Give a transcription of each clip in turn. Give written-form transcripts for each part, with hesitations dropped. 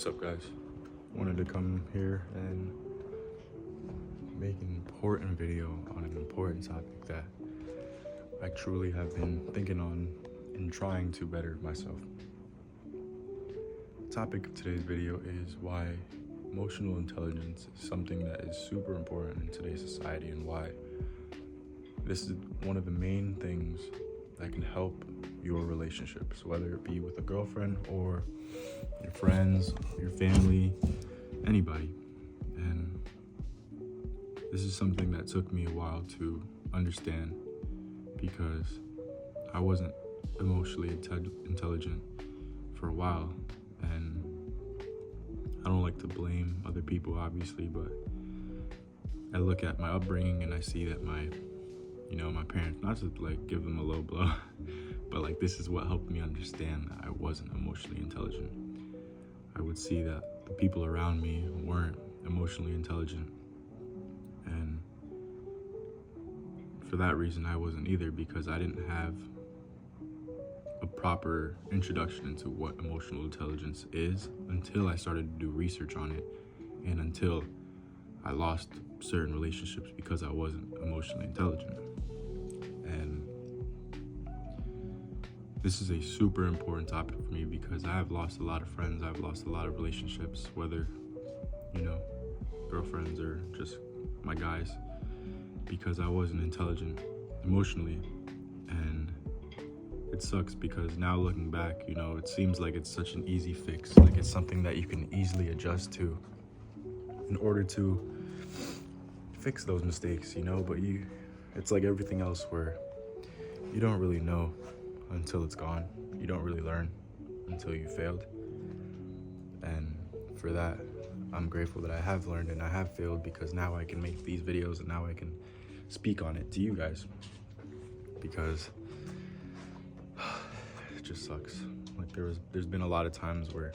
What's up, guys? Wanted to come here and make an important video on an important topic that I truly have been thinking on and trying to better myself. The topic of today's video is why emotional intelligence is something that is super important in today's society, and why this is one of the main things that can help your relationships, whether it be with a girlfriend or your friends, your family, anybody. And this is something that took me a while to understand, because I wasn't emotionally intelligent for a while. And I don't like to blame other people, obviously, but I look at my upbringing and I see that my parents, not to like give them a low blow, but like this is what helped me understand that I wasn't emotionally intelligent. I would see that the people around me weren't emotionally intelligent, and for that reason I wasn't either, because I didn't have a proper introduction into what emotional intelligence is until I started to do research on it, and until I lost certain relationships because I wasn't emotionally intelligent. And this is a super important topic for me, because I have lost a lot of friends, I've lost a lot of relationships, whether, girlfriends or just my guys, because I wasn't intelligent emotionally. And it sucks, because now looking back, it seems like it's such an easy fix, like it's something that you can easily adjust to in order to fix those mistakes, but it's like everything else, where you don't really know until it's gone. You don't really learn until you failed. And for that, I'm grateful that I have learned and I have failed, because now I can make these videos and now I can speak on it to you guys, because it just sucks. Like there's been a lot of times where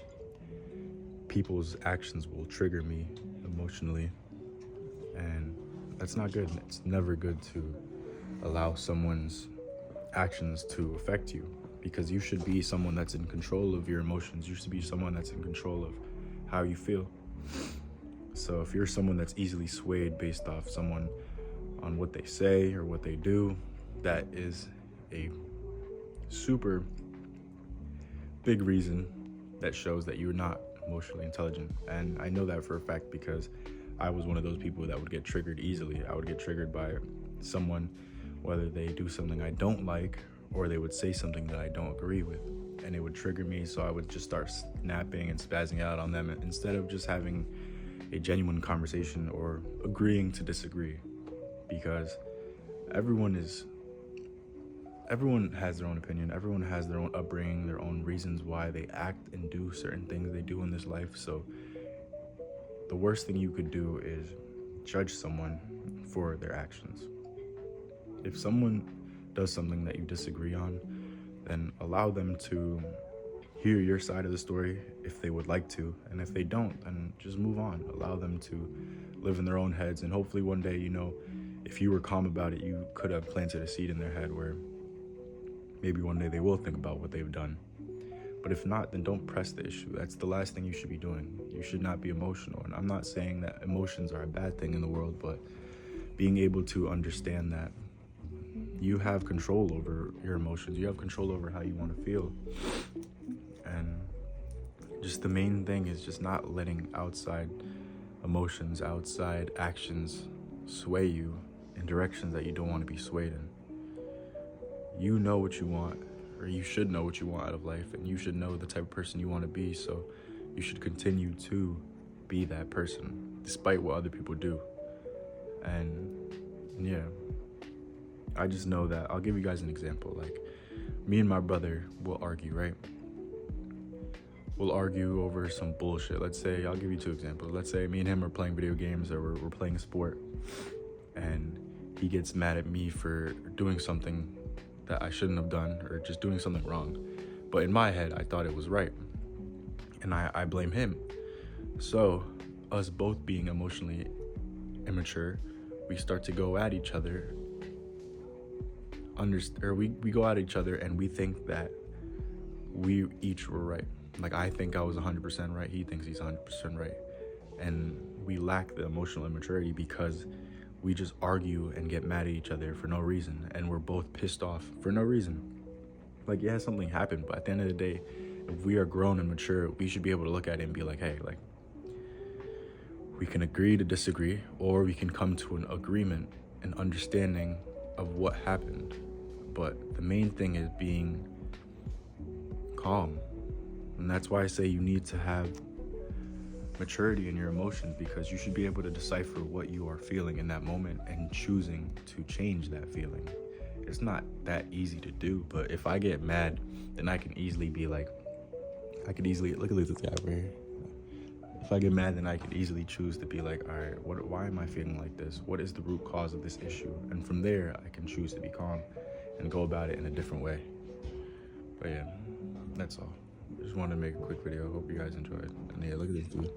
people's actions will trigger me emotionally, and that's not good. It's never good to allow someone's actions to affect you, because you should be someone that's in control of your emotions. You should be someone that's in control of how you feel. So if you're someone that's easily swayed based off someone on what they say or what they do, that is a super big reason that shows that you're not emotionally intelligent. And I know that for a fact, because I was one of those people that would get triggered easily. I would get triggered by someone, whether they do something I don't like or they would say something that I don't agree with, and it would trigger me. So I would just start snapping and spazzing out on them, instead of just having a genuine conversation or agreeing to disagree, because everyone has their own opinion. Everyone has their own upbringing, their own reasons why they act and do certain things they do in this life. So the worst thing you could do is judge someone for their actions. If someone does something that you disagree on, then allow them to hear your side of the story if they would like to. And if they don't, then just move on. Allow them to live in their own heads. And hopefully one day, if you were calm about it, you could have planted a seed in their head where maybe one day they will think about what they've done. But if not, then don't press the issue. That's the last thing you should be doing. You should not be emotional. And I'm not saying that emotions are a bad thing in the world, but being able to understand that you have control over your emotions. You have control over how you want to feel. And just the main thing is just not letting outside emotions, outside actions sway you in directions that you don't want to be swayed in. You know what you want, or you should know what you want out of life, and you should know the type of person you want to be, so you should continue to be that person despite what other people do. And yeah, I just know that I'll give you guys an example. Like, me and my brother will argue, right? We'll argue over some bullshit. Let's say, I'll give you two examples. Let's say me and him are playing video games, or we're playing a sport, and he gets mad at me for doing something that I shouldn't have done, or just doing something wrong. But in my head, I thought it was right, and I blame him. So us both being emotionally immature, we start to go at each other, we go at each other, and we think that we each were right. Like, I think I was 100% right, he thinks he's 100% right. And we lack the emotional immaturity because we just argue and get mad at each other for no reason, and we're both pissed off for no reason. Like, yeah, something happened, but at the end of the day, if we are grown and mature, we should be able to look at it and be like, hey, like, we can agree to disagree, or we can come to an agreement and understanding of what happened. But the main thing is being calm. And that's why I say you need to have maturity in your emotions, because you should be able to decipher what you are feeling in that moment and choosing to change that feeling. It's not that easy to do, but if I get mad, then I can easily be like, look at this guy over here. If I get mad, then I can easily choose to be like, all right, why am I feeling like this? What is the root cause of this issue? And from there, I can choose to be calm and go about it in a different way. But yeah, that's all. Just wanted to make a quick video. Hope you guys enjoyed. And yeah, look at this dude.